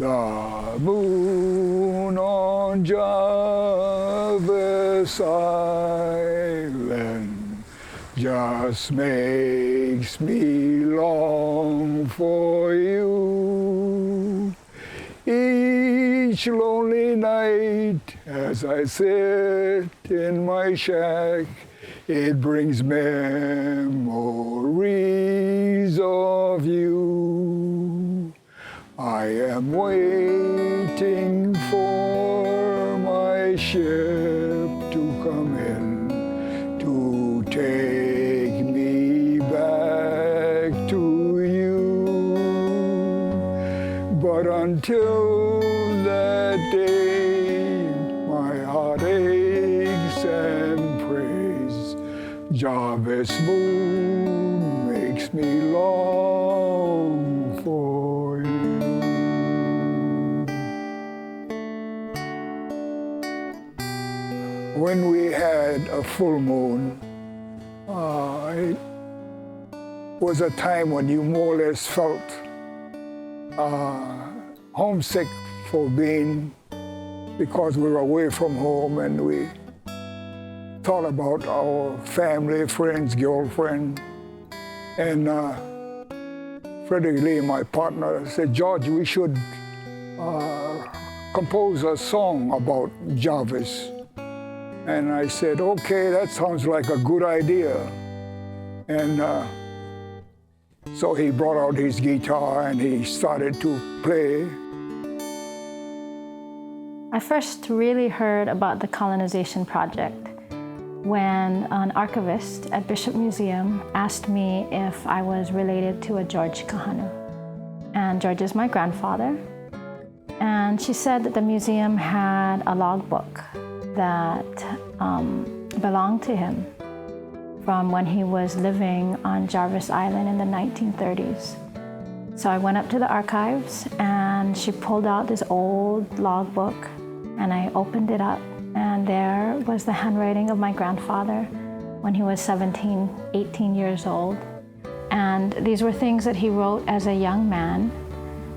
The moon on Jarvis Island just makes me long for you. Each lonely night as I sit in my shack, it brings memories of you. I am waiting for my ship to come in to take me back to you. But until that day, my heart aches and prays. Jarvis Moon makes me long for you. When we had a full moon, it was a time when you more or less felt homesick for being, because we were away from home, and we thought about our family, friends, girlfriend. And Frederick Lee, my partner, said, George, we should compose a song about Jarvis. And I said, okay, that sounds like a good idea. And so he brought out his guitar and he started to play. I first really heard about the colonization project when an archivist at Bishop Museum asked me if I was related to a George Kahanu. And George is my grandfather. And she said that the museum had a logbook that belonged to him from when he was living on Jarvis Island in the 1930s. So I went up to the archives and she pulled out this old logbook and I opened it up, and there was the handwriting of my grandfather when he was 17, 18 years old. And these were things that he wrote as a young man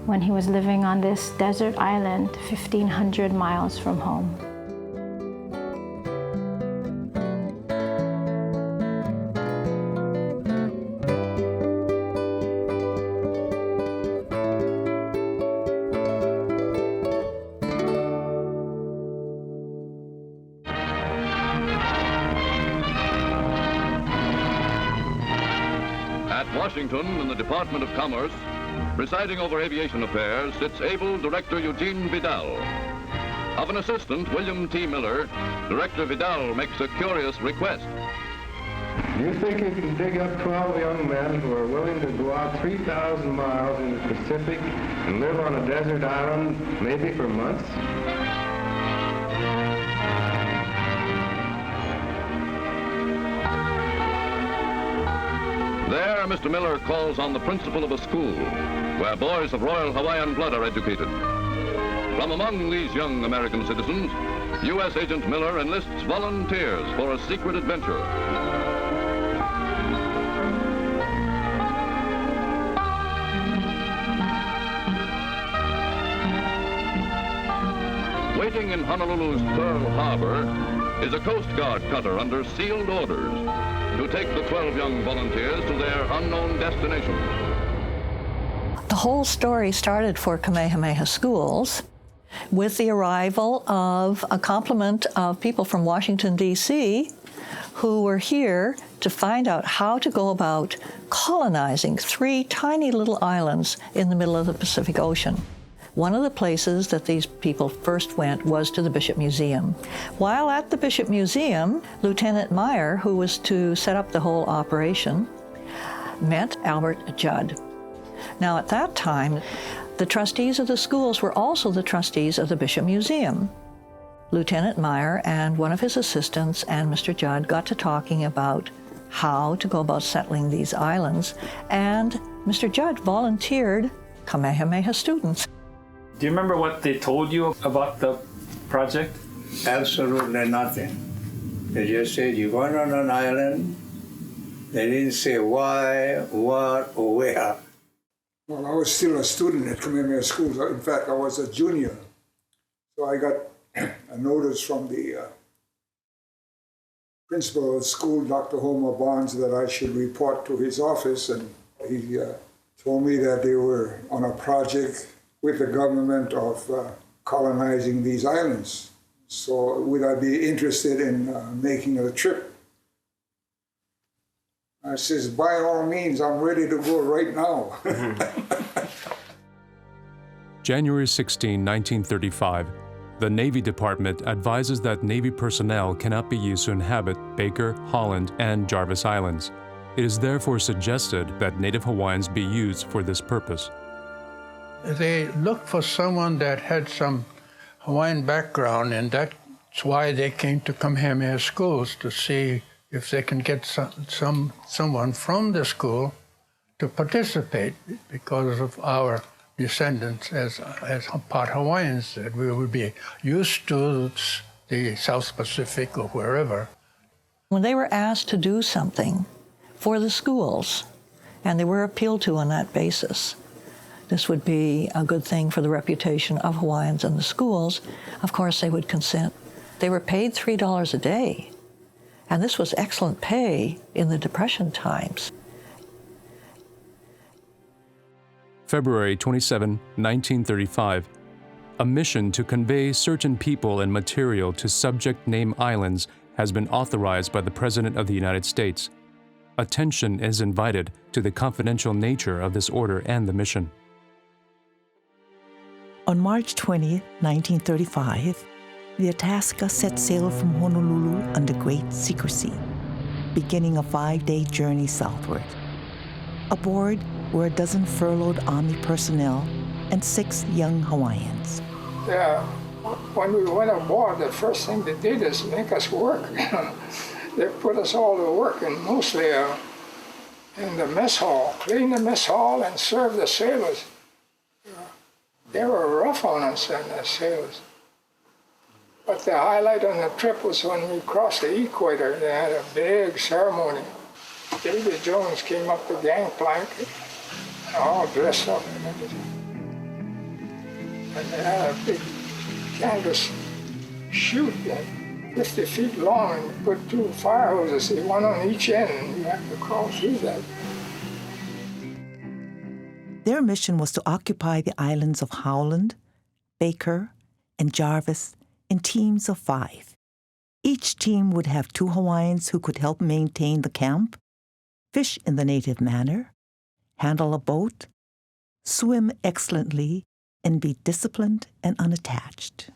when he was living on this desert island 1,500 miles from home. Washington, in the Department of Commerce, presiding over aviation affairs, sits able Director Eugene Vidal. Of an assistant, William T. Miller, Director Vidal makes a curious request. You think you can dig up 12 young men who are willing to go out 3,000 miles in the Pacific and live on a desert island, maybe for months? There, Mr. Miller calls on the principal of a school where boys of Royal Hawaiian blood are educated. From among these young American citizens, U.S. Agent Miller enlists volunteers for a secret adventure. Waiting in Honolulu's Pearl Harbor is a Coast Guard cutter under sealed orders to take the 12 young volunteers to their unknown destination. The whole story started for Kamehameha Schools with the arrival of a complement of people from Washington, D.C., who were here to find out how to go about colonizing 3 tiny little islands in the middle of the Pacific Ocean. One of the places that these people first went was to the Bishop Museum. While at the Bishop Museum, Lieutenant Meyer, who was to set up the whole operation, met Albert Judd. Now, at that time, the trustees of the schools were also the trustees of the Bishop Museum. Lieutenant Meyer and one of his assistants and Mr. Judd got to talking about how to go about settling these islands, and Mr. Judd volunteered Kamehameha students. Do you remember what they told you about the project? Absolutely nothing. They just said, you're going on an island. They didn't say why, what, or where. Well, I was still a student at Kamehameha Schools. In fact, I was a junior. So I got a notice from the principal of the school, Dr. Homer Barnes, that I should report to his office, and he told me that they were on a project with the government of colonizing these islands. So would I be interested in making a trip? I says, by all means, I'm ready to go right now. January 16, 1935, the Navy Department advises that Navy personnel cannot be used to inhabit Baker, Holland, and Jarvis Islands. It is therefore suggested that Native Hawaiians be used for this purpose. They looked for someone that had some Hawaiian background, and that's why they came to Kamehameha Schools, to see if they can get someone from the school to participate, because of our descendants as part Hawaiians, that we would be used to the South Pacific or wherever. When they were asked to do something for the schools, and they were appealed to on that basis, this would be a good thing for the reputation of Hawaiians in the schools, of course they would consent. They were paid $3 a day, and this was excellent pay in the Depression times. February 27, 1935, a mission to convey certain people and material to subject name islands has been authorized by the President of the United States. Attention is invited to the confidential nature of this order and the mission. On March 20, 1935, the Itasca set sail from Honolulu under great secrecy, beginning a 5-day journey southward. Aboard were a dozen furloughed Army personnel and 6 young Hawaiians. Yeah, when we went aboard, the first thing they did is make us work. They put us all to work, and mostly in the mess hall, clean the mess hall and serve the sailors. They were rough on us, and the sailors. But the highlight on the trip was when we crossed the equator. They had a big ceremony. Davy Jones came up the gangplank, all dressed up and everything. And they had a big canvas chute, 50 feet long, and put 2 fire hoses, one on each end, and you have to crawl through that. Their mission was to occupy the islands of Howland, Baker, and Jarvis in teams of 5. Each team would have 2 Hawaiians who could help maintain the camp, fish in the native manner, handle a boat, swim excellently, and be disciplined and unattached.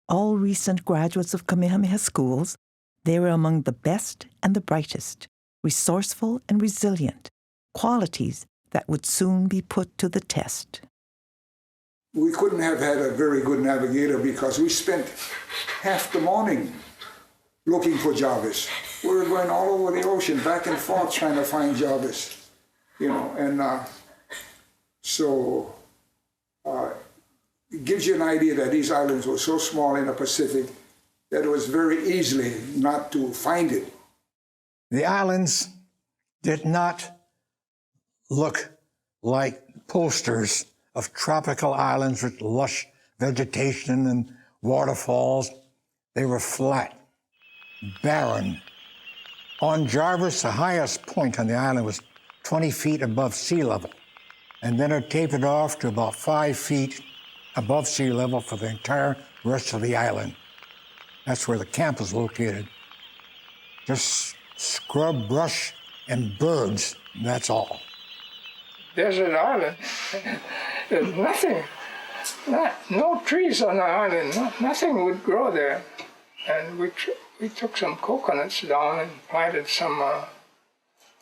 All recent graduates of Kamehameha Schools, they were among the best and the brightest, resourceful and resilient, qualities that would soon be put to the test. We couldn't have had a very good navigator because we spent half the morning looking for Jarvis. We were going all over the ocean, back and forth, trying to find Jarvis, and so it gives you an idea that these islands were so small in the Pacific that it was very easily not to find it. The islands did not look like posters of tropical islands with lush vegetation and waterfalls. They were flat, barren. On Jarvis, the highest point on the island was 20 feet above sea level, and then it tapered off to about 5 feet above sea level for the entire rest of the island. That's where the camp was located. Just scrub, brush, and birds, that's all. Desert island. There's nothing, no trees on the island, nothing would grow there. And we took some coconuts down and planted some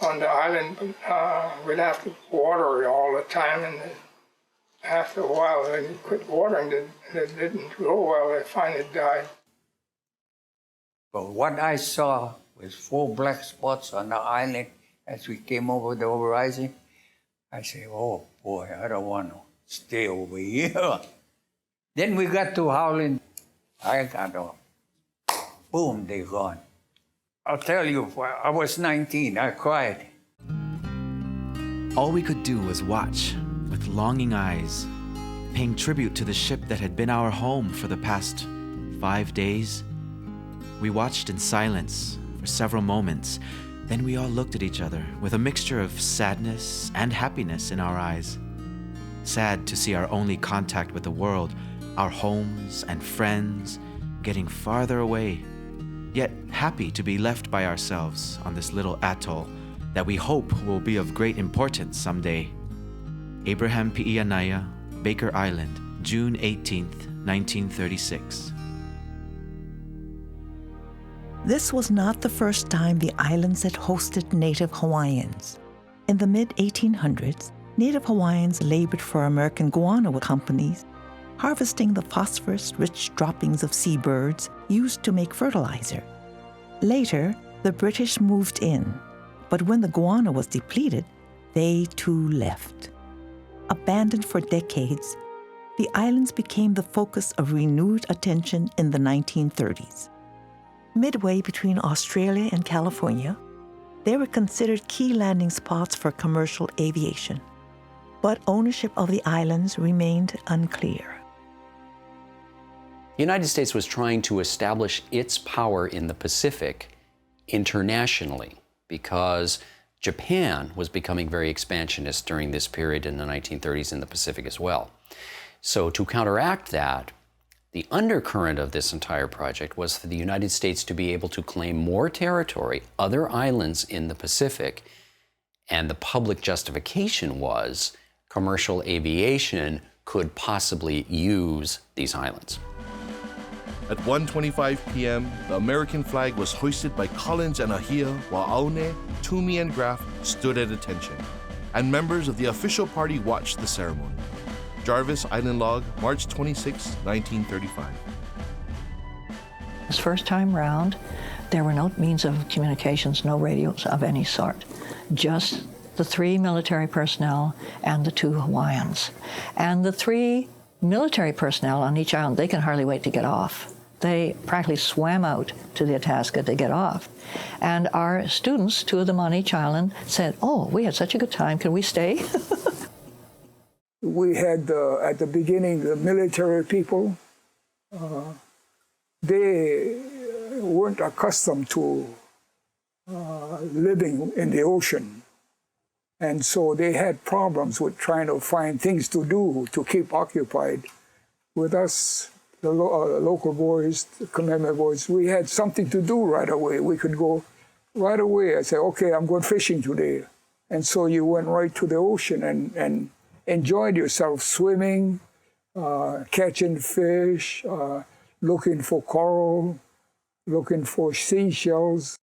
on the island, but we'd have to water it all the time, and after a while, when you quit watering, it didn't grow well, it finally died. But what I saw was 4 black spots on the island as we came over the horizon. I say, oh boy, I don't want to stay over here. Then we got to Howland. I got off. Boom, they're gone. I'll tell you, I was 19, I cried. All we could do was watch with longing eyes, paying tribute to the ship that had been our home for the past 5 days. We watched in silence for several moments. Then we all looked at each other with a mixture of sadness and happiness in our eyes. Sad to see our only contact with the world, our homes and friends, getting farther away, yet happy to be left by ourselves on this little atoll that we hope will be of great importance someday. Abraham P. Anaya, Baker Island, June 18th, 1936. This was not the first time the islands had hosted Native Hawaiians. In the mid-1800s, Native Hawaiians labored for American guano companies, harvesting the phosphorus-rich droppings of seabirds used to make fertilizer. Later, the British moved in, but when the guano was depleted, they too left. Abandoned for decades, the islands became the focus of renewed attention in the 1930s. Midway between Australia and California, they were considered key landing spots for commercial aviation, but ownership of the islands remained unclear. The United States was trying to establish its power in the Pacific internationally because Japan was becoming very expansionist during this period in the 1930s in the Pacific as well. So to counteract that, the undercurrent of this entire project was for the United States to be able to claim more territory, other islands in the Pacific, and the public justification was commercial aviation could possibly use these islands. At 1:25 p.m., the American flag was hoisted by Collins and Ahia, while Aune, Toomey, and Graff stood at attention, and members of the official party watched the ceremony. Jarvis Island Log, March 26, 1935. This first time round, there were no means of communications, no radios of any sort, just the 3 military personnel and the 2 Hawaiians. And the 3 military personnel on each island, they can hardly wait to get off. They practically swam out to the Itasca to get off. And our students, 2 of them on each island, said, "Oh, we had such a good time, can we stay?" We had, at the beginning, the military people. They weren't accustomed to living in the ocean. And so they had problems with trying to find things to do to keep occupied. With us, the local boys, the Kamehameha boys, we had something to do right away. We could go right away and say, okay, I'm going fishing today. And so you went right to the ocean and enjoyed yourself swimming, catching fish, looking for coral, looking for seashells.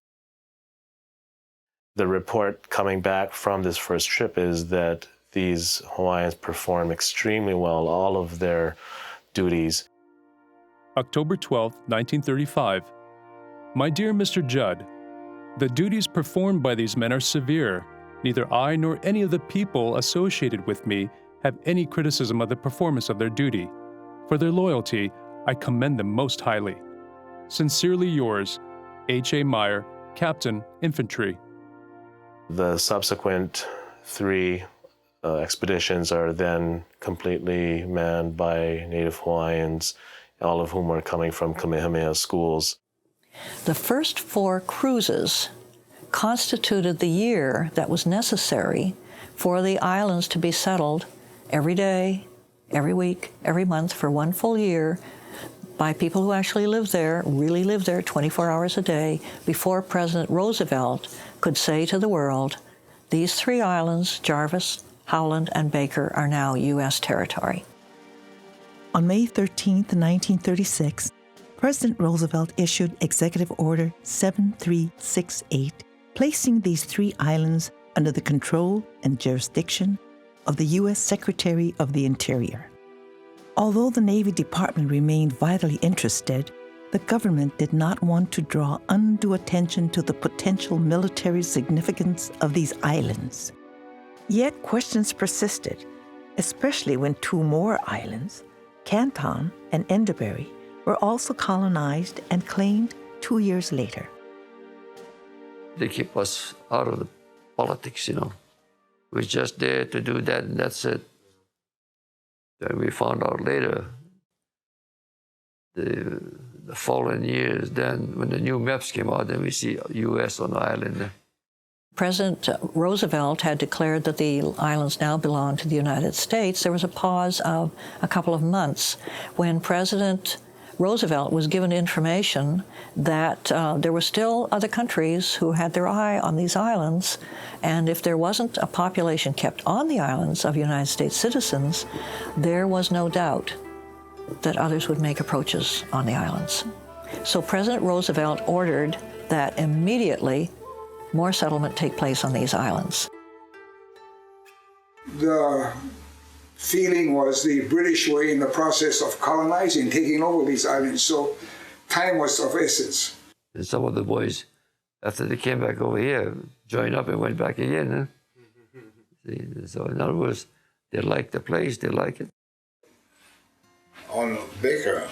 The report coming back from this first trip is that these Hawaiians performed extremely well all of their duties. October 12, 1935. My dear Mr. Judd, the duties performed by these men are severe. Neither I nor any of the people associated with me have any criticism of the performance of their duty. For their loyalty, I commend them most highly. Sincerely yours, H.A. Meyer, Captain, Infantry. The subsequent 3 expeditions are then completely manned by Native Hawaiians, all of whom are coming from Kamehameha schools. The first 4 cruises constituted the year that was necessary for the islands to be settled every day, every week, every month for 1 full year by people who actually lived there, really lived there 24 hours a day, before President Roosevelt could say to the world, these 3 islands, Jarvis, Howland, and Baker, are now U.S. territory. On May 13, 1936, President Roosevelt issued Executive Order 7368, placing these 3 islands under the control and jurisdiction of the U.S. Secretary of the Interior. Although the Navy Department remained vitally interested, the government did not want to draw undue attention to the potential military significance of these islands. Yet questions persisted, especially when 2 more islands, Canton and Enderbury, were also colonized and claimed 2 years later. They keep us out of the politics, you know. We're just there to do that, and that's it. Then we found out later, the following years, then when the new maps came out, then we see U.S. on the island. President Roosevelt had declared that the islands now belong to the United States. There was a pause of a couple of months when President Roosevelt was given information that there were still other countries who had their eye on these islands, and if there wasn't a population kept on the islands of United States citizens, there was no doubt that others would make approaches on the islands. So President Roosevelt ordered that immediately more settlement take place on these islands. The feeling was the British were in the process of colonizing, taking over these islands, so time was of essence. And some of the boys, after they came back over here, joined up and went back again. Huh? See, so in other words, they like the place, they like it. On Baker,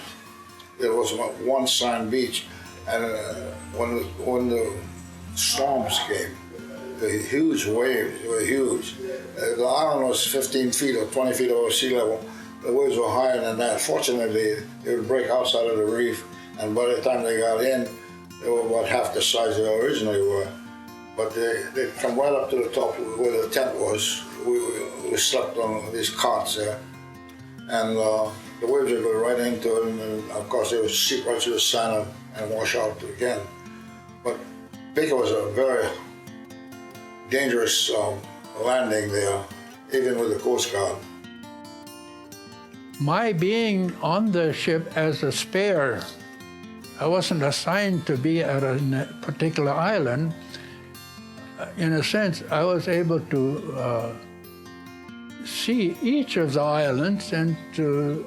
there was one sand beach, and when the storms came, the huge waves were huge. The island was 15 feet or 20 feet over sea level. The waves were higher than that. Fortunately, they would break outside of the reef, and by the time they got in, they were about half the size they originally were. But they'd come right up to the top where the tent was. We slept on these cots there, and the waves would go right into it, and of course they would seep right through the sand and wash out again. But Baker was a very dangerous landing there, even with the Coast Guard. My being on the ship as a spare, I wasn't assigned to be at a particular island. In a sense, I was able to see each of the islands and to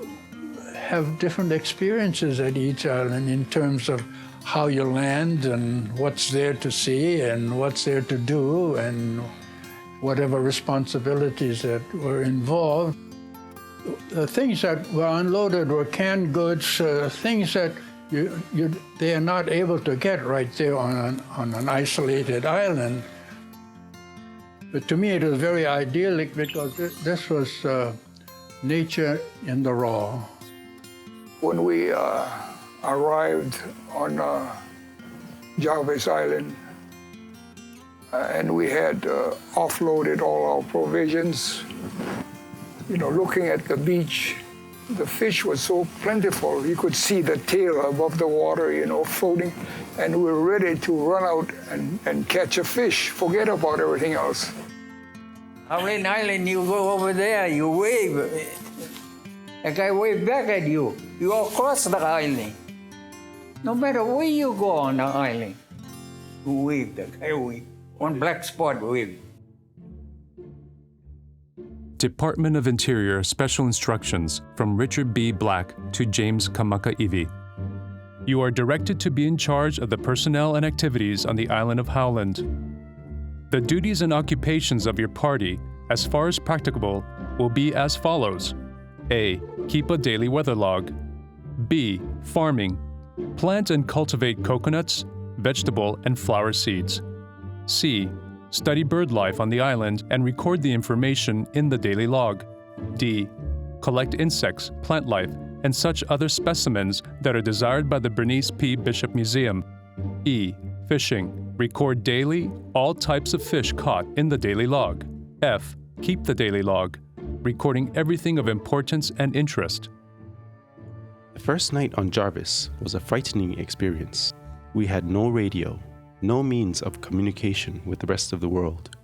have different experiences at each island in terms of how you land and what's there to see and what's there to do and whatever responsibilities that were involved. The things that were unloaded were canned goods, things that they are not able to get right there on an isolated island. But to me it was very idyllic because this was nature in the raw. When we arrived on Jarvis Island, and we had offloaded all our provisions. You know, looking at the beach, the fish was so plentiful. You could see the tail above the water, you know, floating, and we were ready to run out and catch a fish, forget about everything else. Hawaiian Island, you go over there, you wave. A guy wave back at you. You all cross the island. No matter where you go on the island, you wave, the guy wave. One black spot wave. Department of Interior Special Instructions from Richard B. Black to James Kamaka'iwi. You are directed to be in charge of the personnel and activities on the island of Howland. The duties and occupations of your party, as far as practicable, will be as follows. A. Keep a daily weather log. B. Farming. Plant and cultivate coconuts, vegetable, and flower seeds. C. Study bird life on the island and record the information in the daily log. D. Collect insects, plant life, and such other specimens that are desired by the Bernice P. Bishop Museum. E. Fishing. Record daily all types of fish caught in the daily log. F. Keep the daily log, recording everything of importance and interest. The first night on Jarvis was a frightening experience. We had no radio, no means of communication with the rest of the world.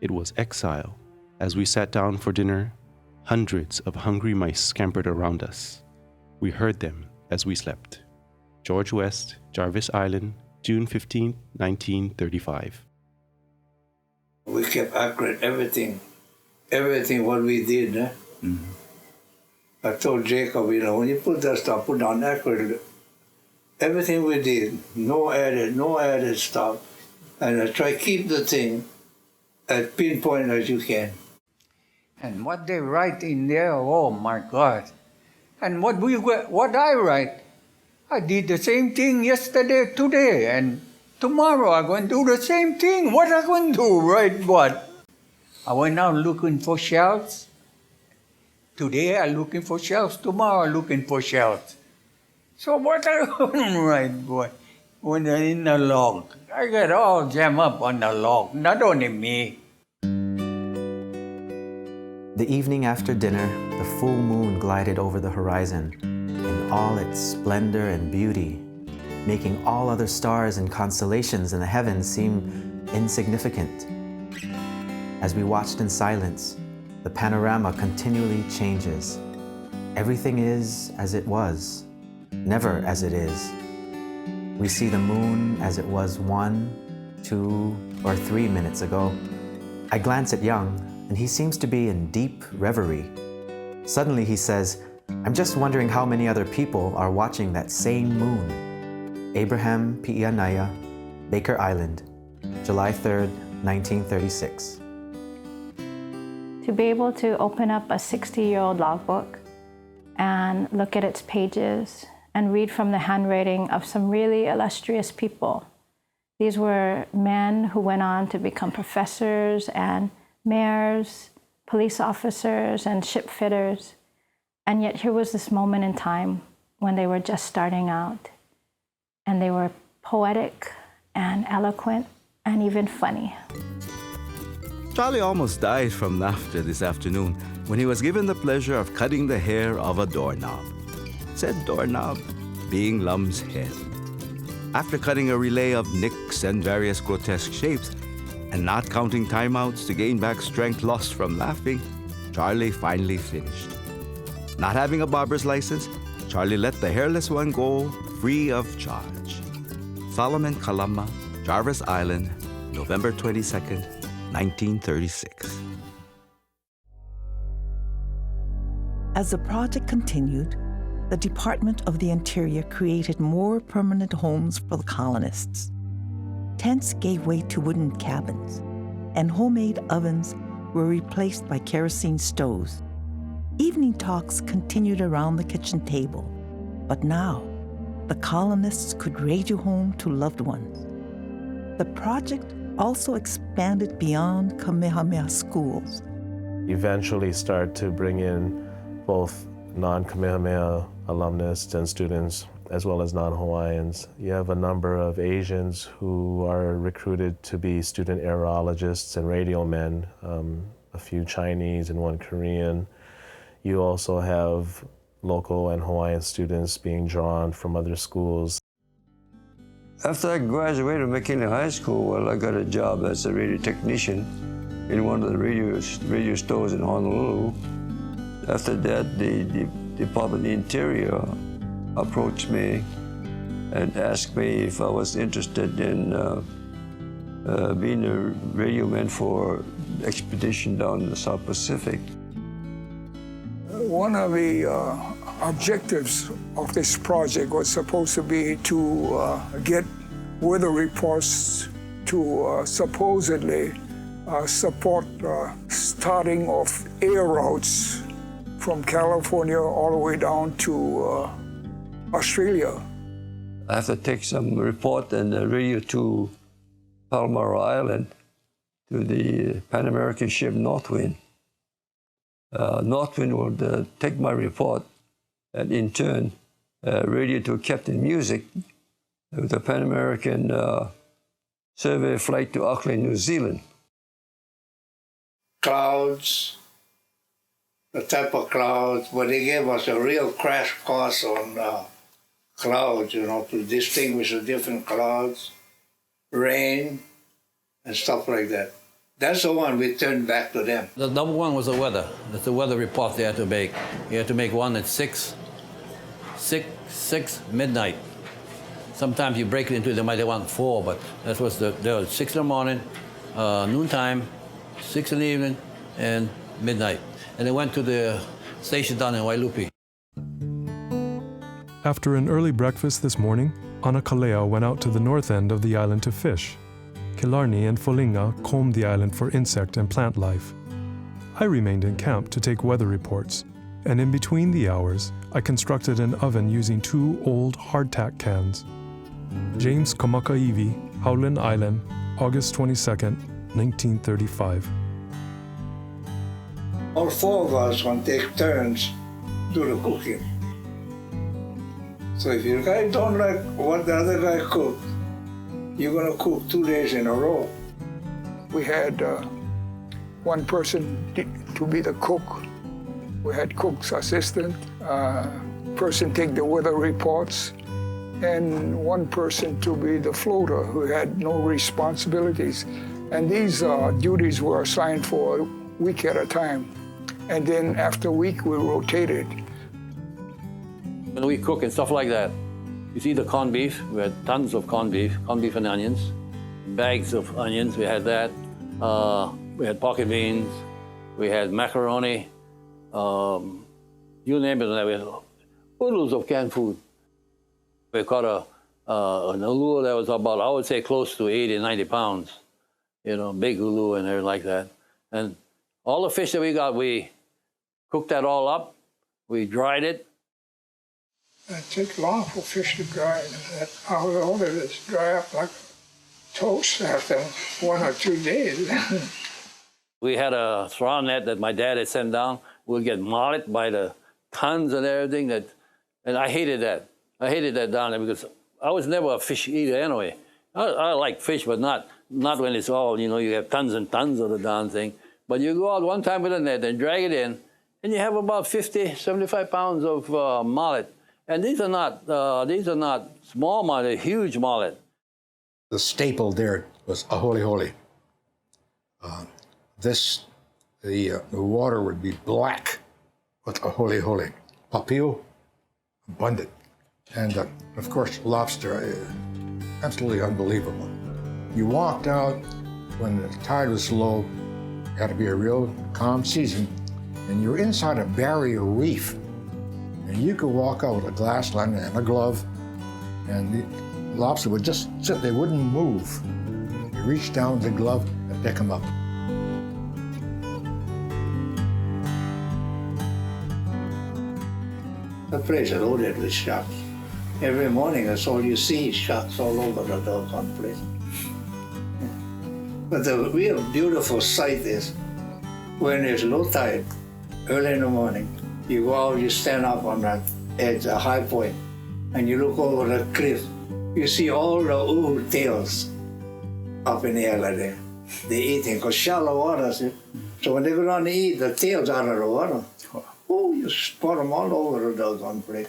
It was exile. As we sat down for dinner, hundreds of hungry mice scampered around us. We heard them as we slept. George West, Jarvis Island, June 15, 1935. We kept accurate everything what we did. Mm-hmm. I told Jacob, you know, when you put that stuff, put down accurate. Everything we did, no added stuff. And I try to keep the thing as pinpoint as you can. And what they write in there, oh my God. And what I write, I did the same thing yesterday, today, and tomorrow I'm going to do the same thing. What am I going to do? Write what? I went out looking for shells. Today I'm looking for shells. Tomorrow I'm looking for shells. So what I right, boy? When they're in the log, I got all jammed up on the log. Not only me. The evening after dinner, the full moon glided over the horizon in all its splendor and beauty, making all other stars and constellations in the heavens seem insignificant. As we watched in silence, the panorama continually changes. Everything is as it was, never as it is. We see the moon as it was 1, 2, or 3 minutes ago. I glance at Young, and he seems to be in deep reverie. Suddenly he says, "I'm just wondering how many other people are watching that same moon." Abraham Pi'ianaya, Baker Island, July 3rd, 1936. To be able to open up a 60-year-old logbook and look at its pages and read from the handwriting of some really illustrious people. These were men who went on to become professors and mayors, police officers, and ship fitters. And yet here was this moment in time when they were just starting out. And they were poetic and eloquent and even funny. Charlie almost died from laughter this afternoon when he was given the pleasure of cutting the hair of a doorknob. Said doorknob being Lum's head. After cutting a relay of nicks and various grotesque shapes, and not counting timeouts to gain back strength lost from laughing, Charlie finally finished. Not having a barber's license, Charlie let the hairless one go free of charge. Solomon Kalama, Jarvis Island, November 22nd, 1936. As the project continued, the Department of the Interior created more permanent homes for the colonists. Tents gave way to wooden cabins, and homemade ovens were replaced by kerosene stoves. Evening talks continued around the kitchen table, but now the colonists could radio home to loved ones. The project also expanded beyond Kamehameha schools. Eventually start to bring in both non-Kamehameha alumnus and students, as well as non-Hawaiians. You have a number of Asians who are recruited to be student aerologists and radio men, a few Chinese and one Korean. You also have local and Hawaiian students being drawn from other schools. After I graduated McKinley High School, well, I got a job as a radio technician in one of the radio stores in Honolulu. After that, the Department of the Interior approached me and asked me if I was interested in being a radio man for expedition down the South Pacific. One of the objectives of this project was supposed to be to get weather reports to supposedly support starting of air routes from California all the way down to Australia. I have to take some report and radio to Palmyra Island to the Pan American ship Northwind. Northwind would take my report and in turn radio to Captain Music with a Pan American survey flight to Auckland, New Zealand. Clouds, the type of clouds, but they gave us a real crash course on clouds, you know, to distinguish the different clouds, rain, and stuff like that. That's the one we turned back to them. The number one was the weather. That's the weather report they had to make. You had to make one at 6 midnight. Sometimes you break it into, they might want 4, but that was there was 6 in the morning, noontime, 6 in the evening, and midnight. And they went to the station down in Wailupi. After an early breakfast this morning, Anakalea went out to the north end of the island to fish. Killarney and Folinga combed the island for insect and plant life. I remained in camp to take weather reports, and in between the hours, I constructed an oven using 2 old hardtack cans. James Kamakaivi, Howland Island, August 22nd, 1935. all four of us going to take turns do the cooking. So if your guy don't like what the other guy cooked, you're going to cook 2 days in a row. We had one person to be the cook. We had cook's assistant, person take the weather reports, and one person to be the floater who had no responsibilities. And these duties were assigned for a week at a time. And then after a week, we rotated. When we cook and stuff like that, you see the corned beef, we had tons of corned beef and onions, bags of onions, we had that. We had pocket beans, we had macaroni, you name it, we had oodles of canned food. We caught an ulu that was about, I would say, close to 80, 90 pounds. You know, big ulu and everything like that. And all the fish that we got, we cooked that all up, we dried it. It takes long for fish to dry. All of this dry up like toast after 1 or 2 days. We had a straw net that my dad had sent down. We'd get mullet by the tons and everything. And I hated that. I hated that down there because I was never a fish eater anyway. I like fish, but not when it's all, you know, you have tons and tons of the darn thing. But you go out one time with a net and drag it in, and you have about 50, 75 pounds of mullet. And these are not small mullet, they're huge mullet. The staple there was a holy holy. The water would be black with a holy holy. Papio, abundant. And of course, lobster, absolutely unbelievable. You walked out when the tide was low, it had to be a real calm season, and you're inside a barrier reef. And you could walk out with a glass line and a glove, and the lobster would just sit, they wouldn't move. You reach down the glove and pick them up. The place is loaded with sharks. Every morning, that's all you see, sharks all over the doggone place. But the real beautiful sight is when there's low tide, early in the morning, you go out, you stand up on that edge, a high point, and you look over the cliff. You see all the old tails up in the air like that. They're eating, because shallow water. So when they go down to eat, the tails out of the water. Oh, you spot them all over the doggone place.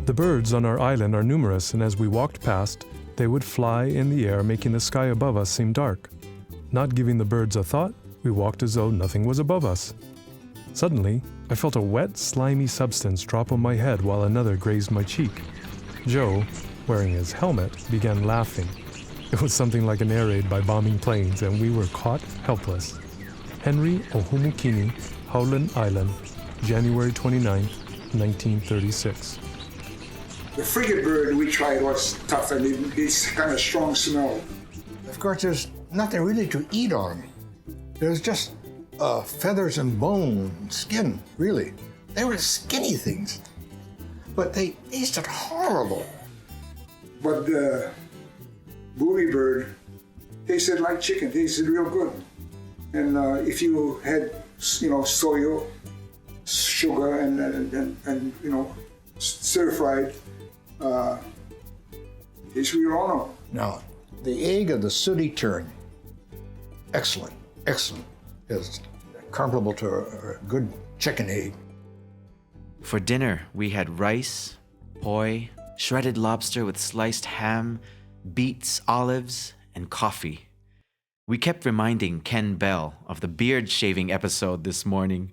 The birds on our island are numerous, and as we walked past, they would fly in the air, making the sky above us seem dark. Not giving the birds a thought, we walked as though nothing was above us. Suddenly, I felt a wet, slimy substance drop on my head while another grazed my cheek. Joe, wearing his helmet, began laughing. It was something like an air raid by bombing planes, and we were caught helpless. Henry Ohumukini, Howland Island, January 29, 1936. The frigate bird we tried was tough, and it's kind of strong smell. Of course, there's nothing really to eat on them. There's just feathers and bone, skin, really. They were skinny things, but they tasted horrible. But the booby bird tasted like chicken, tasted real good. And if you had, soy, sugar, and stir-fried, it's real honor. Now, the egg of the sooty tern, excellent, excellent. Is comparable to a good chicken egg. For dinner, we had rice, poi, shredded lobster with sliced ham, beets, olives, and coffee. We kept reminding Ken Bell of the beard shaving episode this morning.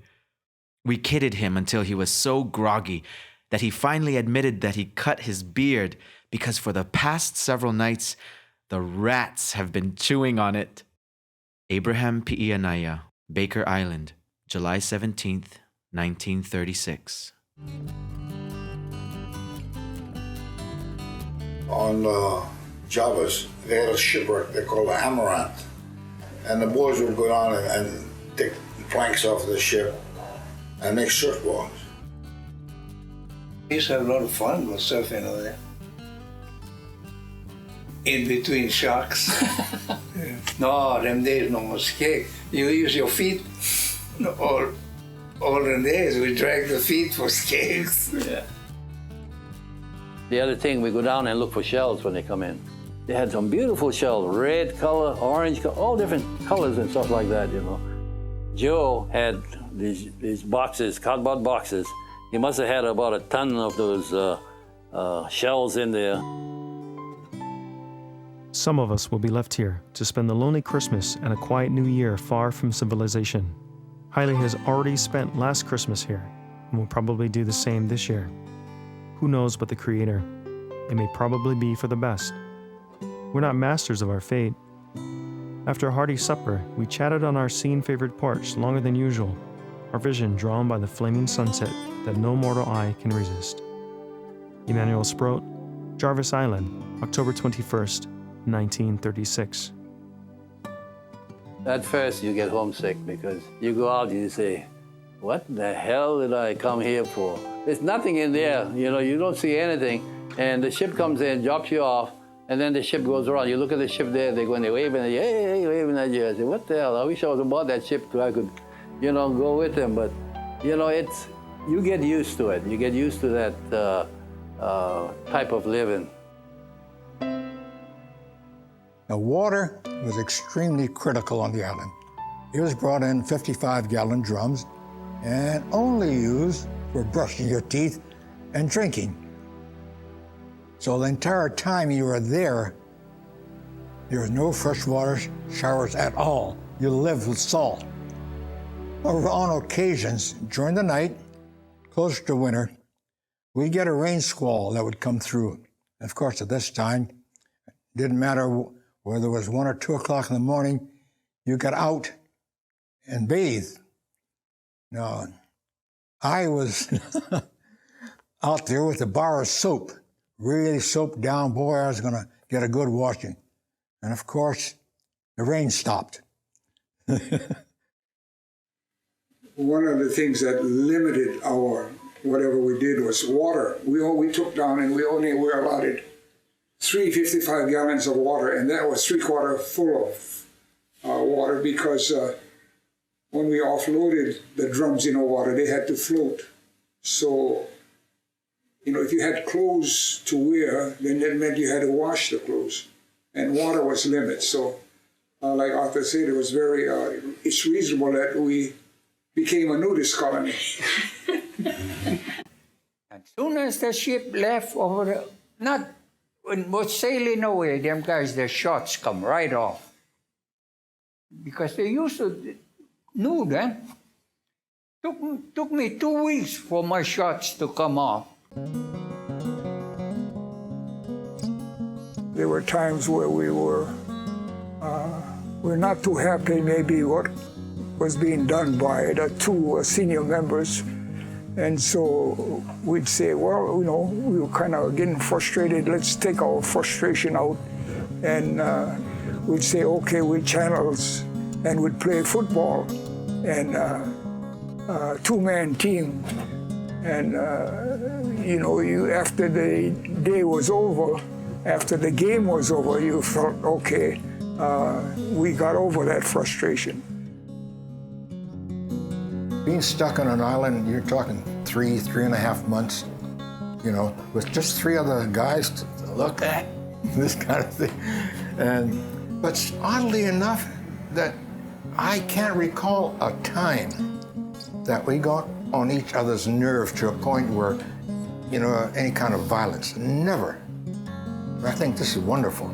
We kidded him until he was so groggy that he finally admitted that he cut his beard because for the past several nights, the rats have been chewing on it. Abraham Pi'ianaya, Baker Island, July 17th, 1936. On Jarvis, they had a shipwreck they called the Amaranth. And the boys would go down and take planks off the ship and make surfboards. We used to have a lot of fun with surfing over there. in between shocks. No, them days no mistake. You use your feet. Olden days, we drag the feet for skates. Yeah. The other thing, we go down and look for shells when they come in. They had some beautiful shells, red color, orange color, all different colors and stuff like that, you know. Joe had these boxes, cardboard boxes. He must have had about a ton of those shells in there. Some of us will be left here to spend the lonely Christmas and a quiet New Year far from civilization. Haile has already spent last Christmas here and will probably do the same this year. Who knows but the Creator? It may probably be for the best. We're not masters of our fate. After a hearty supper, we chatted on our scene-favored porch longer than usual, our vision drawn by the flaming sunset that no mortal eye can resist. Emmanuel Sproat, Jarvis Island, October 21st, 1936. At first you get homesick because you go out and you say, what the hell did I come here for? There's nothing in there, you know, you don't see anything. And the ship comes in, drops you off, and then the ship goes around. You look at the ship there, they're going, they're waving at you, hey, waving at you. I say, what the hell? I wish I was aboard that ship so I could, you know, go with them. But, you know, you get used to it. You get used to that type of living. Now, water was extremely critical on the island. It was brought in 55-gallon drums and only used for brushing your teeth and drinking. So the entire time you were there was no freshwater showers at all. You lived with salt. On occasions, during the night, close to winter, we'd get a rain squall that would come through. And of course, at this time, it didn't matter whether it was 1 or 2 o'clock in the morning, you got out and bathed. Now, I was out there with a bar of soap, really soaped down. Boy, I was gonna get a good washing. And of course, the rain stopped. One of the things that limited our whatever we did was water. We took down and we only were allotted 3 55 gallons of water, and that was 3/4 full of water because when we offloaded the drums in the water, they had to float. So, you know, if you had clothes to wear, then that meant you had to wash the clothes, and water was limited. So, like Arthur said, it was very, it's reasonable that we became a nudist colony. As soon as the ship left over the, when was sailing away, them guys, their shorts come right off. Because they used to nude, eh? Took me 2 weeks for my shorts to come off. There were times where we're not too happy maybe what was being done by the 2 senior members. And so we'd say, well, you know, we were kind of getting frustrated. Let's take our frustration out. And we'd say, okay, we channels, and we'd play football and 2-man team. And, you know, after the day was over, after the game was over, you felt, okay, we got over that frustration. Being stuck on an island, you're talking 3.5 months, you know, with just 3 other guys to look at, this kind of thing. But oddly enough, that I can't recall a time that we got on each other's nerve to a point where, you know, any kind of violence. Never. I think this is wonderful.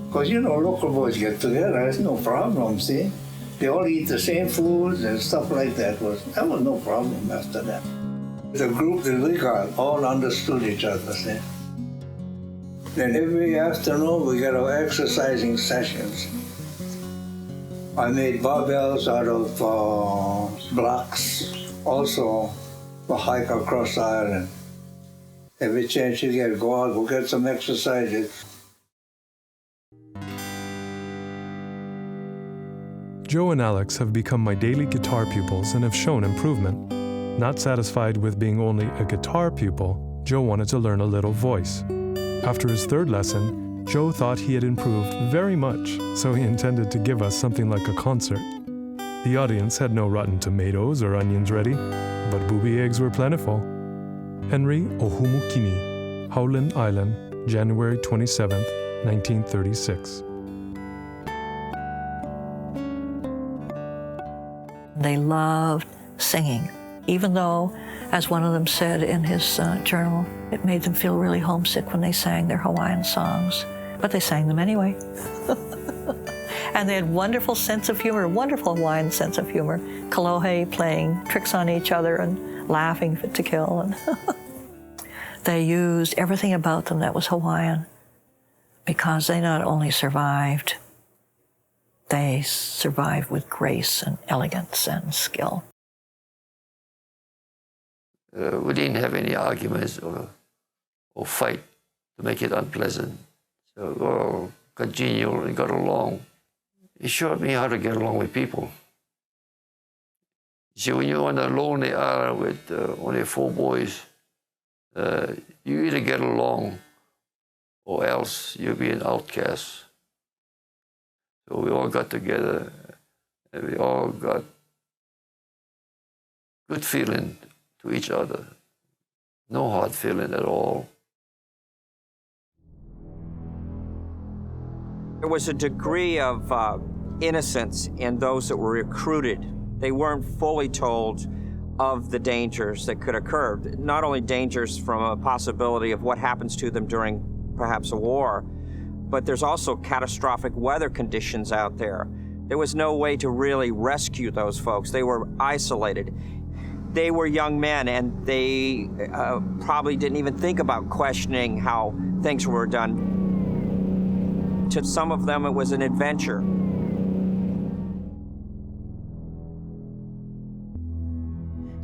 Because, you know, local boys get together, there's no problem, see? They all eat the same foods and stuff like that. That was no problem after that. The group that we got all understood each other, see? Then every afternoon we got our exercising sessions. I made barbells out of blocks, also for hike across the island. Every chance you get, go out, go get some exercises. Joe and Alex have become my daily guitar pupils and have shown improvement. Not satisfied with being only a guitar pupil, Joe wanted to learn a little voice. After his 3rd lesson, Joe thought he had improved very much, so he intended to give us something like a concert. The audience had no rotten tomatoes or onions ready, but booby eggs were plentiful. Henry Ohumukini, Howland Island, January 27, 1936. They loved singing, even though, as one of them said in his journal, it made them feel really homesick when they sang their Hawaiian songs. But they sang them anyway. And they had wonderful sense of humor, wonderful Hawaiian sense of humor. Kalohe playing tricks on each other and laughing fit to kill. And they used everything about them that was Hawaiian because they not only survived, they survived with grace and elegance and skill. We didn't have any arguments or fight to make it unpleasant. So we all congenial and got along. He showed me how to get along with people. See, when you're on a lonely island with only 4 boys, you either get along or else you'll be an outcast. So we all got together and we all got good feeling to each other. No hard feeling at all. There was a degree of innocence in those that were recruited. They weren't fully told of the dangers that could occur. Not only dangers from a possibility of what happens to them during perhaps a war, but there's also catastrophic weather conditions out there. There was no way to really rescue those folks. They were isolated. They were young men, and they probably didn't even think about questioning how things were done. To some of them, it was an adventure.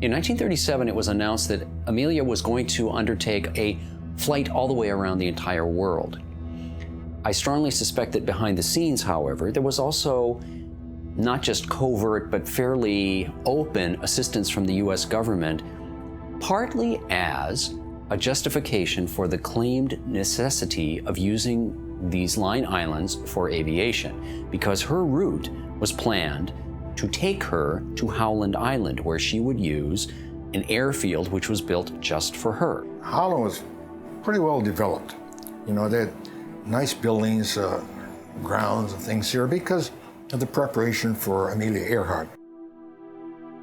In 1937, it was announced that Amelia was going to undertake a flight all the way around the entire world. I strongly suspect that behind the scenes, however, there was also not just covert but fairly open assistance from the US government, partly as a justification for the claimed necessity of using these line islands for aviation, because her route was planned to take her to Howland Island, where she would use an airfield which was built just for her. Howland was pretty well developed. You know, they had nice buildings, grounds and things here because of the preparation for Amelia Earhart.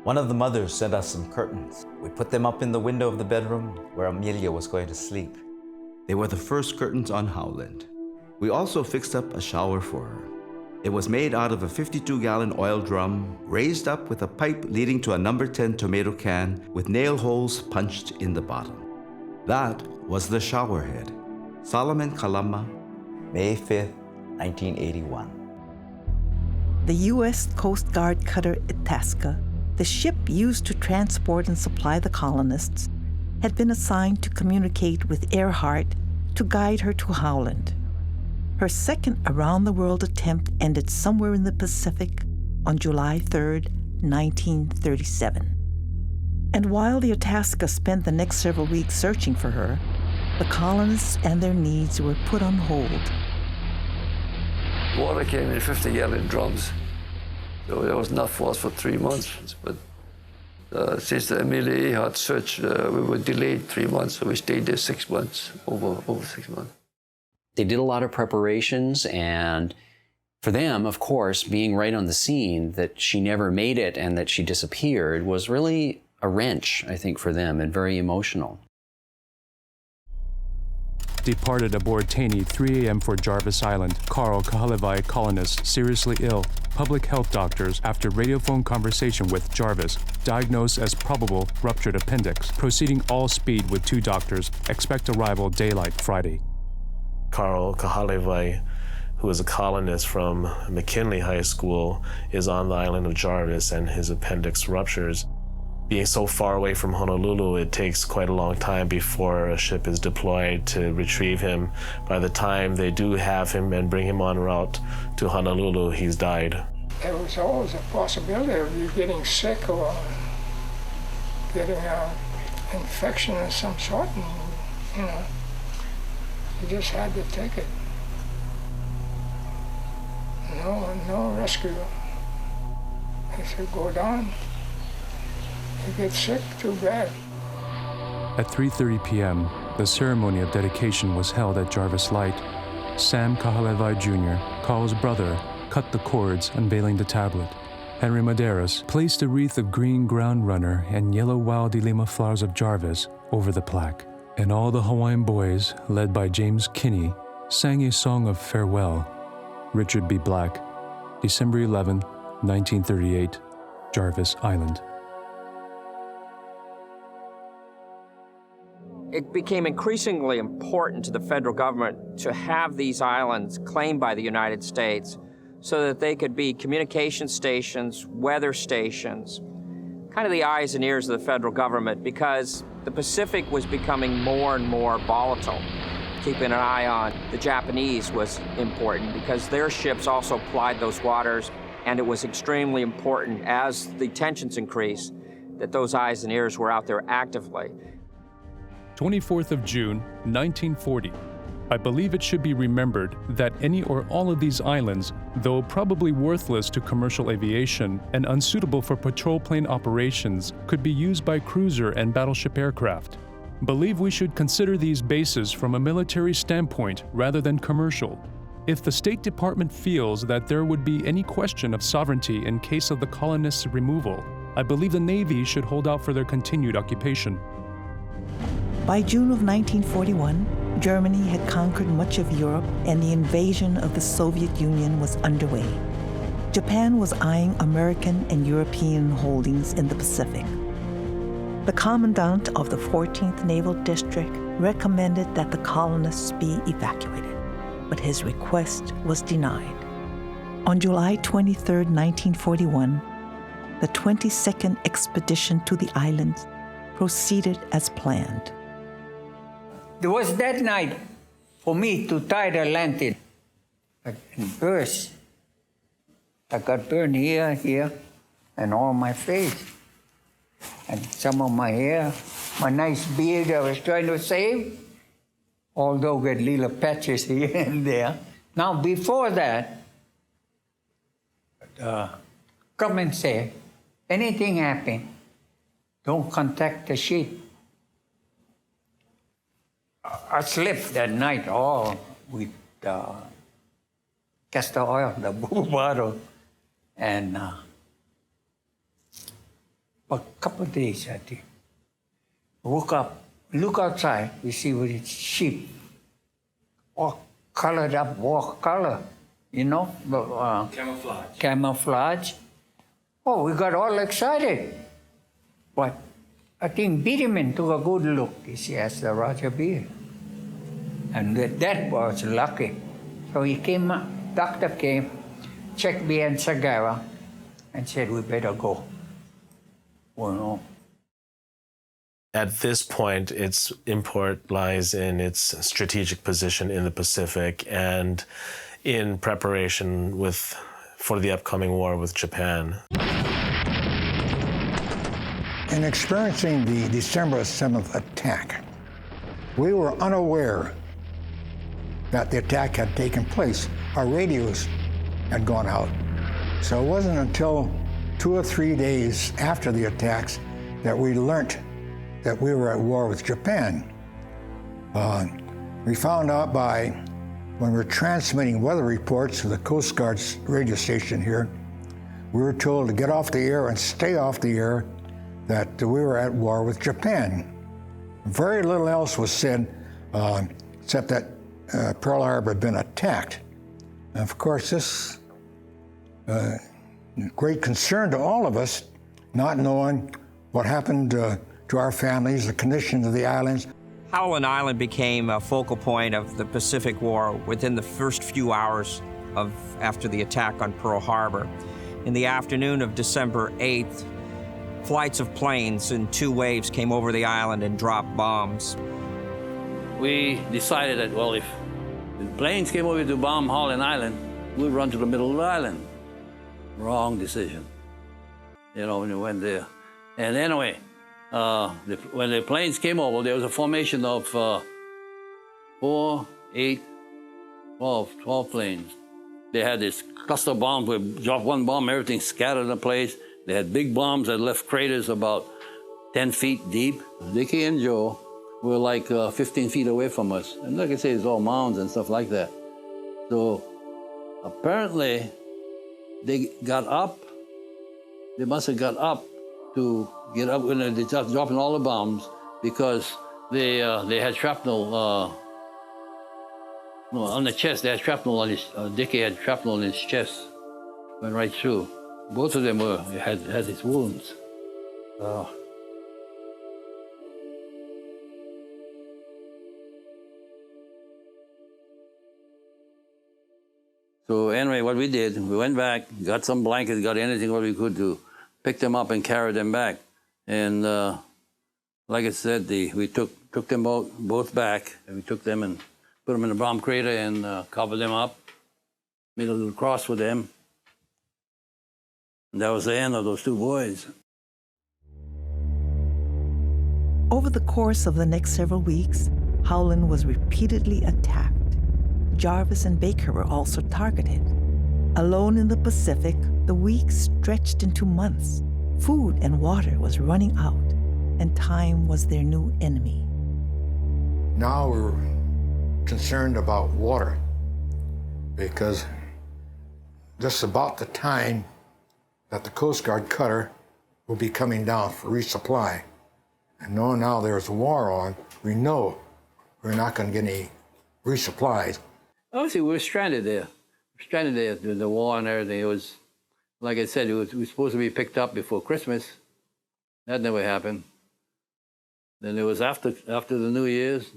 One of the mothers sent us some curtains. We put them up in the window of the bedroom where Amelia was going to sleep. They were the first curtains on Howland. We also fixed up a shower for her. It was made out of a 52-gallon oil drum, raised up with a pipe leading to a number 10 tomato can with nail holes punched in the bottom. That was the shower head. Solomon Kalama, May 5th, 1981. The U.S. Coast Guard cutter Itasca, the ship used to transport and supply the colonists, had been assigned to communicate with Earhart to guide her to Howland. Her second around-the-world attempt ended somewhere in the Pacific on July 3, 1937. And while the Itasca spent the next several weeks searching for her, the colonists and their needs were put on hold. Water came in 50-gallon drums, so there was enough for us for 3 months. But since the Amelia Earhart search, we were delayed 3 months, so we stayed there 6 months, over 6 months. They did a lot of preparations, and for them, of course, being right on the scene, that she never made it and that she disappeared was really a wrench, I think, for them, and very emotional. Departed aboard Taney 3 a.m. for Jarvis Island. Carl Kahalevai colonist seriously ill. Public health doctors, after radiophone conversation with Jarvis, diagnosed as probable ruptured appendix. Proceeding all speed with 2 doctors. Expect arrival daylight Friday. Carl Kahalevai, who is a colonist from McKinley High School, is on the island of Jarvis and his appendix ruptures. Being so far away from Honolulu, it takes quite a long time before a ship is deployed to retrieve him. By the time they do have him and bring him en route to Honolulu, he's died. There was always a possibility of you getting sick or getting an infection of some sort, and, you know, you just had to take it. no rescue. I said, go down. You get sick, too bad. At 3:30 p.m., the ceremony of dedication was held at Jarvis Light. Sam Kahalevai Jr., Carl's brother, cut the cords, unveiling the tablet. Henry Medeiros placed a wreath of green ground runner and yellow wild lima flowers of Jarvis over the plaque. And all the Hawaiian boys, led by James Kinney, sang a song of farewell. Richard B. Black, December 11, 1938, Jarvis Island. It became increasingly important to the federal government to have these islands claimed by the United States so that they could be communication stations, weather stations, kind of the eyes and ears of the federal government, because the Pacific was becoming more and more volatile. Keeping an eye on the Japanese was important because their ships also plied those waters, and it was extremely important as the tensions increased that those eyes and ears were out there actively. 24th of June, 1940. I believe it should be remembered that any or all of these islands, though probably worthless to commercial aviation and unsuitable for patrol plane operations, could be used by cruiser and battleship aircraft. Believe we should consider these bases from a military standpoint rather than commercial. If the State Department feels that there would be any question of sovereignty in case of the colonists' removal, I believe the Navy should hold out for their continued occupation. By June of 1941, Germany had conquered much of Europe and the invasion of the Soviet Union was underway. Japan was eyeing American and European holdings in the Pacific. The commandant of the 14th Naval District recommended that the colonists be evacuated, but his request was denied. On July 23, 1941, the 22nd expedition to the islands proceeded as planned. It was that night for me to tie the lantern and burst. I got burned here, and all my face. And some of my hair, my nice beard I was trying to save, although with little patches here and there. Now, before that, come and say, anything happen, don't contact the ship. I slept that night all with castor oil, the blue bottle, and for a couple of days, I think. Woke up, look outside, we see with its sheep, all colored up, war color, you know? Camouflage. Camouflage. Oh, we got all excited. But I think Biederman took a good look. He says, the Roger Beer. And that was lucky. So he came up, doctor came, checked me and Sagara, and said, we better go. Well, At this point, its import lies in its strategic position in the Pacific and in preparation for the upcoming war with Japan. In experiencing the December 7th attack, we were unaware that the attack had taken place. Our radios had gone out. So it wasn't until 2 or 3 days after the attacks that we learned that we were at war with Japan. We found out when we were transmitting weather reports to the Coast Guard's radio station here, we were told to get off the air and stay off the air, that we were at war with Japan. Very little else was said except that Pearl Harbor had been attacked. And of course, this great concern to all of us, not knowing what happened to our families, the condition of the islands. Howland Island became a focal point of the Pacific War within the first few hours after the attack on Pearl Harbor. In the afternoon of December 8th, flights of planes in 2 waves came over the island and dropped bombs. We decided that, well, if the planes came over to bomb Howland Island, we'd run to the middle of the island. Wrong decision, when we went there. And anyway, when the planes came over, there was a formation of 4, 8, 12 planes. They had this cluster bombs. We dropped one bomb, everything scattered in the place. They had big bombs that left craters about 10 feet deep. Dickie and Joe were like 15 feet away from us. And like I say, it's all mounds and stuff like that. So apparently they got up. They must have got up to get up when they started dropping all the bombs because they had shrapnel on the chest. They had shrapnel on his, Dickie had shrapnel on his chest. Went right through. Both of them had these wounds. So anyway, what we did, we went back, got some blankets, got anything what we could to pick them up and carry them back. And like I said, we took them both back, and we took them and put them in a bomb crater and covered them up, made a little cross for them. And that was the end of those two boys. Over the course of the next several weeks, Howland was repeatedly attacked. Jarvis and Baker were also targeted. Alone in the Pacific, the weeks stretched into months. Food and water was running out, and time was their new enemy. Now we're concerned about water because this is about the time that the Coast Guard cutter will be coming down for resupply. And knowing now there's a war on, we know we're not going to get any resupplies. Obviously, we were stranded there. Stranded there, the war and everything. It was, like I said, we were supposed to be picked up before Christmas. That never happened. Then it was after the New Year's,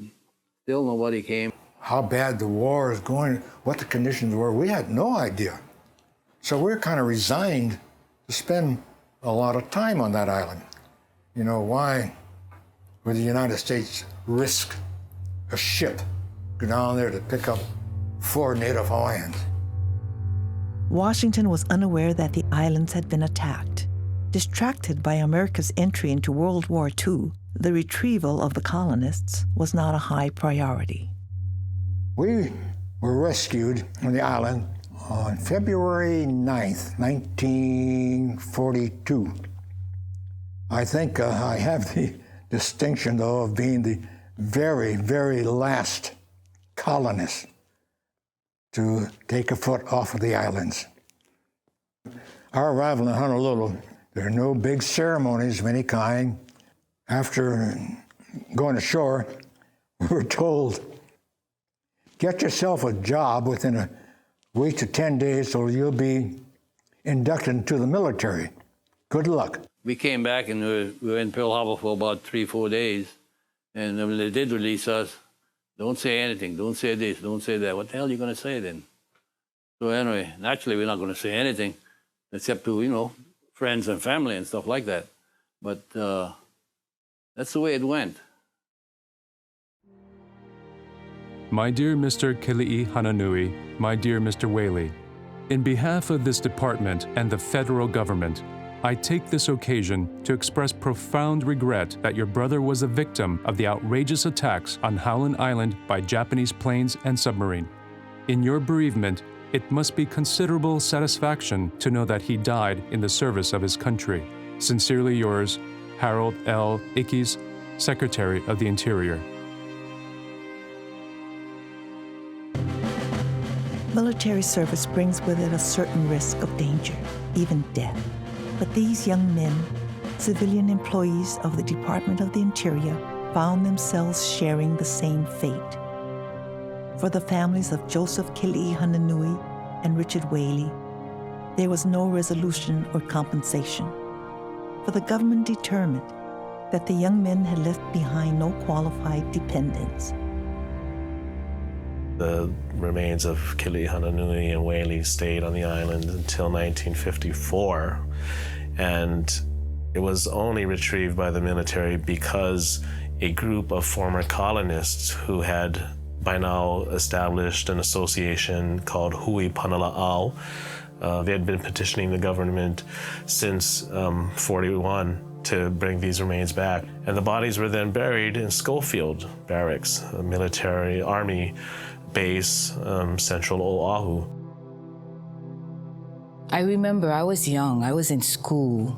still nobody came. How bad the war is going, what the conditions were, we had no idea. So we're kind of resigned to spend a lot of time on that island. You know, why would the United States risk a ship go down there to pick up 4 Native Hawaiians? Washington was unaware that the islands had been attacked. Distracted by America's entry into World War II, the retrieval of the colonists was not a high priority. We were rescued on the island on February 9th, 1942. I think I have the distinction, though, of being the very, very last colonist to take a foot off of the islands. Our arrival in Honolulu, there are no big ceremonies of any kind. After going ashore, we were told, get yourself a job within a week to 10 days so you'll be inducted into the military. Good luck. We came back and we were in Pearl Harbor for about 3-4 days. And when they did release us, don't say anything, don't say this, don't say that. What the hell are you going to say then? So anyway, naturally we're not going to say anything except to, you know, friends and family and stuff like that. But that's the way it went. My dear Mr. Kili'i Hananui, my dear Mr. Whaley, in behalf of this department and the federal government, I take this occasion to express profound regret that your brother was a victim of the outrageous attacks on Howland Island by Japanese planes and submarine. In your bereavement, it must be considerable satisfaction to know that he died in the service of his country. Sincerely yours, Harold L. Ickes, Secretary of the Interior. Military service brings with it a certain risk of danger, even death. But these young men, civilian employees of the Department of the Interior, found themselves sharing the same fate. For the families of Joseph Kili'i Hananui and Richard Whaley, there was no resolution or compensation. For the government determined that the young men had left behind no qualified dependents. The remains of Kili'i Hananui and Whaley stayed on the island until 1954, and it was only retrieved by the military because a group of former colonists who had by now established an association called Hui Panala'au. They had been petitioning the government since 41 to bring these remains back. And the bodies were then buried in Schofield Barracks, a military army base, central Oahu. I remember I was young, I was in school,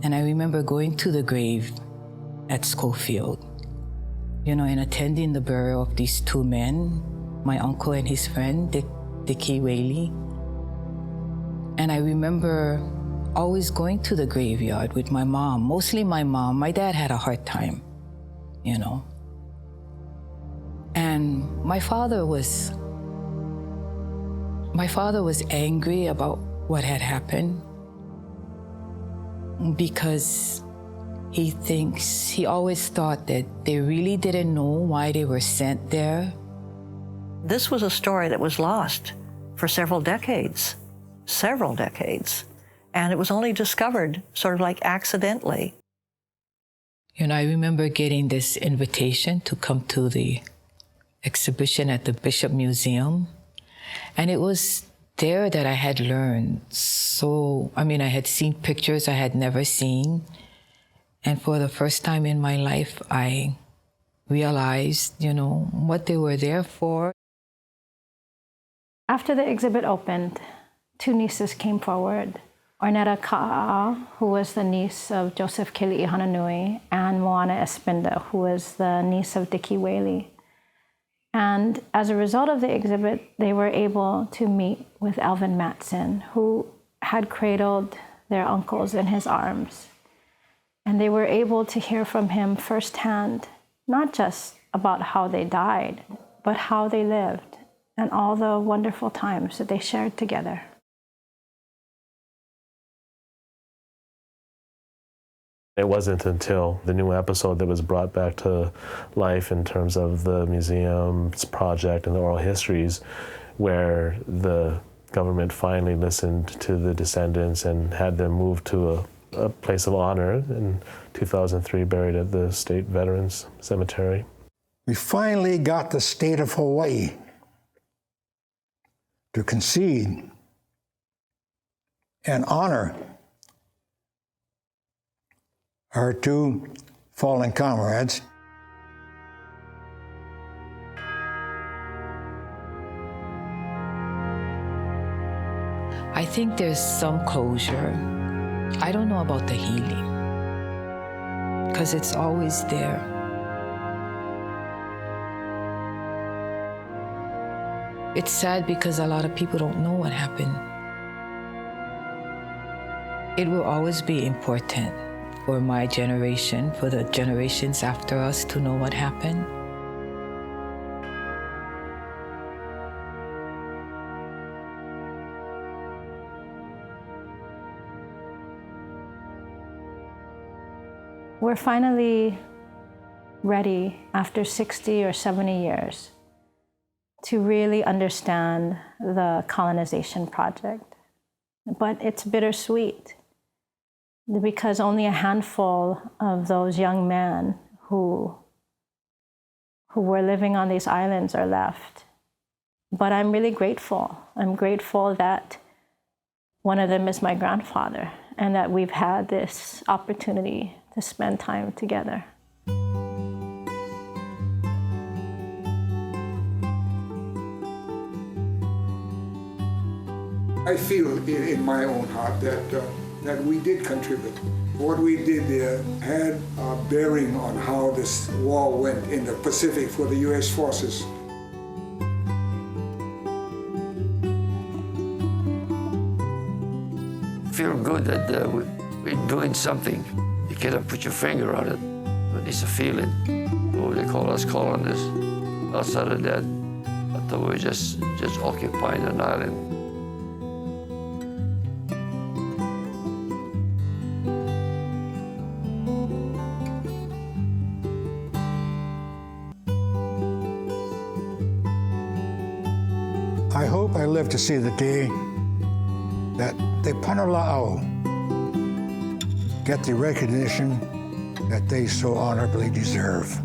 and I remember going to the grave at Schofield, you know, and attending the burial of these two men, my uncle and his friend, Dickie Whaley. And I remember always going to the graveyard with my mom, mostly my mom. My dad had a hard time, you know. And my father was angry about what had happened because he always thought that they really didn't know why they were sent there. This was a story that was lost for several decades, and it was only discovered sort of like accidentally. You know, I remember getting this invitation to come to the exhibition at the Bishop Museum, and it was there that I had learned. I had seen pictures I had never seen, and for the first time in my life, I realized, you know, what they were there for. After the exhibit opened, two nieces came forward. Ornetta Ka'a, who was the niece of Joseph Kili'i Hananui, and Moana Espinda, who was the niece of Dickie Whaley. And as a result of the exhibit, they were able to meet with Alvin Matson, who had cradled their uncles in his arms. And they were able to hear from him firsthand, not just about how they died, but how they lived and all the wonderful times that they shared together. It wasn't until the new episode that was brought back to life in terms of the museum's project and the oral histories where the government finally listened to the descendants and had them moved to a place of honor in 2003, buried at the State Veterans Cemetery. We finally got the state of Hawaii to concede and honor our two fallen comrades. I think there's some closure. I don't know about the healing, because it's always there. It's sad because a lot of people don't know what happened. It will always be important for my generation, for the generations after us to know what happened. We're finally ready after 60 or 70 years to really understand the colonization project. But it's bittersweet because only a handful of those young men who were living on these islands are left. But I'm really grateful. I'm grateful that one of them is my grandfather and that we've had this opportunity to spend time together. I feel in my own heart that we did contribute. What we did there had a bearing on how this war went in the Pacific for the U.S. forces. Feel good that we're doing something. You cannot put your finger on it, but it's a feeling. Oh, they call us colonists. Outside of that, I thought we were just occupying an island. I hope I live to see the day that the Panola'au get the recognition that they so honorably deserve.